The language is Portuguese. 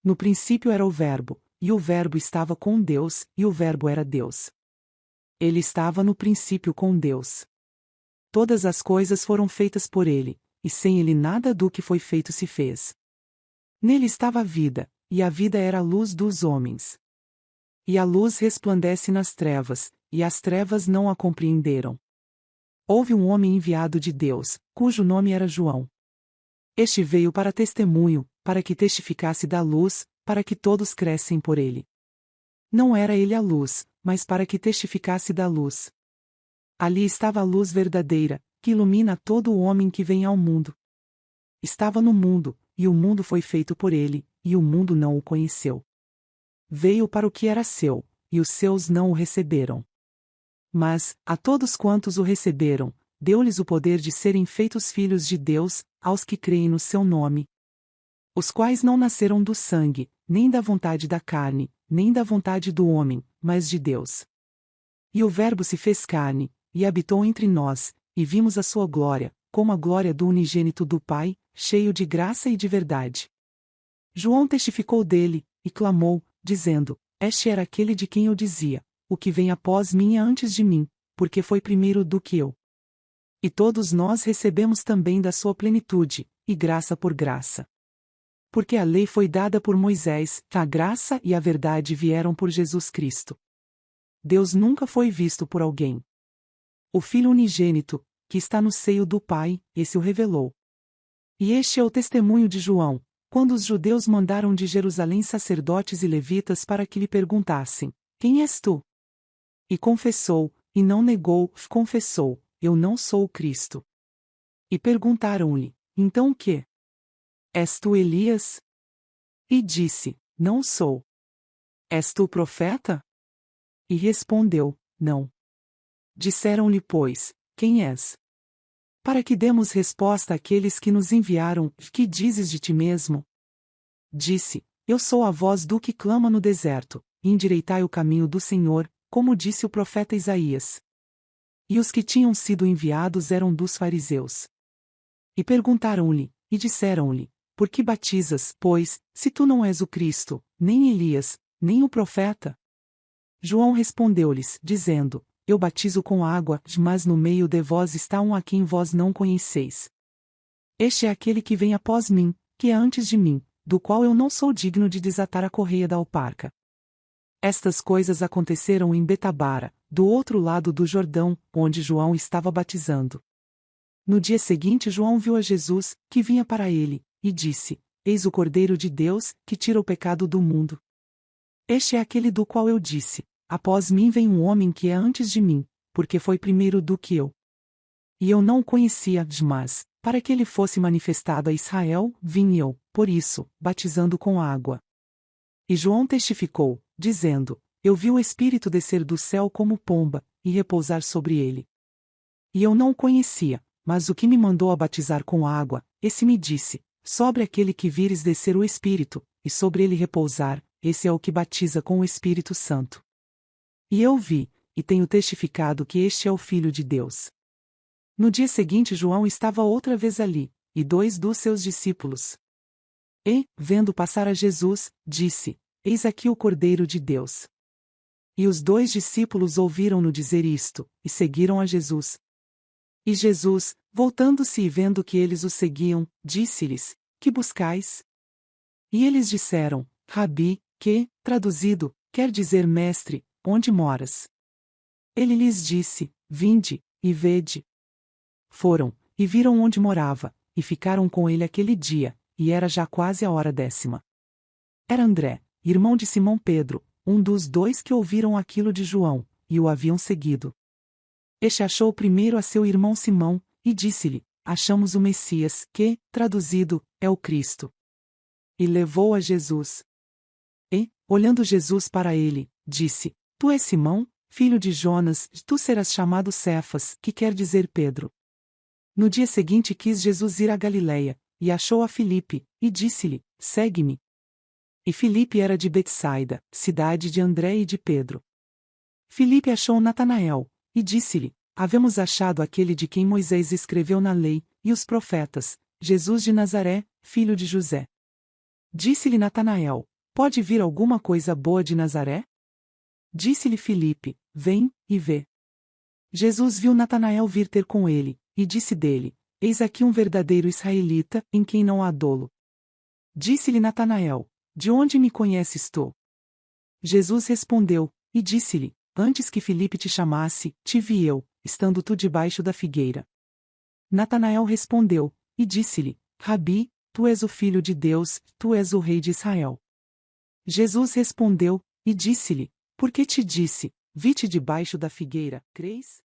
No princípio era o Verbo, e o Verbo estava com Deus, e o Verbo era Deus. Ele estava no princípio com Deus. Todas as coisas foram feitas por ele, e sem ele nada do que foi feito se fez. Nele estava a vida, e a vida era a luz dos homens. E a luz resplandece nas trevas, e as trevas não a compreenderam. Houve um homem enviado de Deus, cujo nome era João. Este veio para testemunho, para que testificasse da luz, para que todos crescem por ele. Não era ele a luz, mas para que testificasse da luz. Ali estava a luz verdadeira, que ilumina todo o homem que vem ao mundo. Estava no mundo, e o mundo foi feito por ele, e o mundo não o conheceu. Veio para o que era seu, e os seus não o receberam. Mas, a todos quantos o receberam, deu-lhes o poder de serem feitos filhos de Deus, aos que creem no seu nome. Os quais não nasceram do sangue, nem da vontade da carne, nem da vontade do homem, mas de Deus. E o Verbo se fez carne, e habitou entre nós, e vimos a sua glória, como a glória do unigênito do Pai, cheio de graça e de verdade. João testificou dele, e clamou, dizendo: Este era aquele de quem eu dizia: O que vem após mim é antes de mim, porque foi primeiro do que eu. E todos nós recebemos também da sua plenitude, e graça por graça. Porque a lei foi dada por Moisés, a graça e a verdade vieram por Jesus Cristo. Deus nunca foi visto por alguém. O Filho unigênito, que está no seio do Pai, esse o revelou. E este é o testemunho de João, quando os judeus mandaram de Jerusalém sacerdotes e levitas para que lhe perguntassem: Quem és tu? E confessou, e não negou, confessou: Eu não sou o Cristo. E perguntaram-lhe: Então o quê? És tu Elias? E disse: Não sou. És tu o profeta? E respondeu: Não. Disseram-lhe, pois: Quem és? Para que demos resposta àqueles que nos enviaram: Que dizes de ti mesmo? Disse: Eu sou a voz do que clama no deserto: Endireitai o caminho do Senhor, como disse o profeta Isaías. E os que tinham sido enviados eram dos fariseus. E perguntaram-lhe, e disseram-lhe: Por que batizas, pois, se tu não és o Cristo, nem Elias, nem o profeta? João respondeu-lhes, dizendo: Eu batizo com água, mas no meio de vós está um a quem vós não conheceis. Este é aquele que vem após mim, que é antes de mim, do qual eu não sou digno de desatar a correia da alparca. Estas coisas aconteceram em Betabara, do outro lado do Jordão, onde João estava batizando. No dia seguinte João viu a Jesus, que vinha para ele, e disse: Eis o Cordeiro de Deus, que tira o pecado do mundo. Este é aquele do qual eu disse: Após mim vem um homem que é antes de mim, porque foi primeiro do que eu. E eu não o conhecia, mas, para que ele fosse manifestado a Israel, vim eu, por isso, batizando com água. E João testificou, dizendo: Eu vi o Espírito descer do céu como pomba, e repousar sobre ele. E eu não o conhecia, mas o que me mandou a batizar com água, esse me disse: Sobre aquele que vires descer o Espírito, e sobre ele repousar, esse é o que batiza com o Espírito Santo. E eu vi, e tenho testificado que este é o Filho de Deus. No dia seguinte João estava outra vez ali, e 2 dos seus discípulos. E, vendo passar a Jesus, disse: Eis aqui o Cordeiro de Deus. E os 2 discípulos ouviram-no dizer isto, e seguiram a Jesus. E Jesus, voltando-se e vendo que eles o seguiam, disse-lhes: Que buscais? E eles disseram: Rabi, que, traduzido, quer dizer mestre, onde moras? Ele lhes disse: Vinde, e vede. Foram, e viram onde morava, e ficaram com ele aquele dia, e era já quase a hora 10ª. Era André, irmão de Simão Pedro, um dos 2 que ouviram aquilo de João, e o haviam seguido. Este achou primeiro a seu irmão Simão, e disse-lhe: Achamos o Messias, que, traduzido, é o Cristo. E levou a Jesus. E, olhando Jesus para ele, disse: Tu és Simão, filho de Jonas, tu serás chamado Cefas, que quer dizer Pedro. No dia seguinte quis Jesus ir a Galiléia, e achou a Filipe, e disse-lhe: Segue-me. E Filipe era de Betsaida, cidade de André e de Pedro. Filipe achou Natanael, e disse-lhe: Havemos achado aquele de quem Moisés escreveu na lei, e os profetas, Jesus de Nazaré, filho de José. Disse-lhe Natanael: Pode vir alguma coisa boa de Nazaré? Disse-lhe Filipe: Vem, e vê. Jesus viu Natanael vir ter com ele, e disse dele: Eis aqui um verdadeiro israelita, em quem não há dolo. Disse-lhe Natanael: De onde me conheces tu? Jesus respondeu, e disse-lhe: Antes que Filipe te chamasse, te vi eu, estando tu debaixo da figueira. Natanael respondeu, e disse-lhe: Rabi, tu és o Filho de Deus, tu és o Rei de Israel. Jesus respondeu, e disse-lhe: Por que te disse, vi-te debaixo da figueira, crês?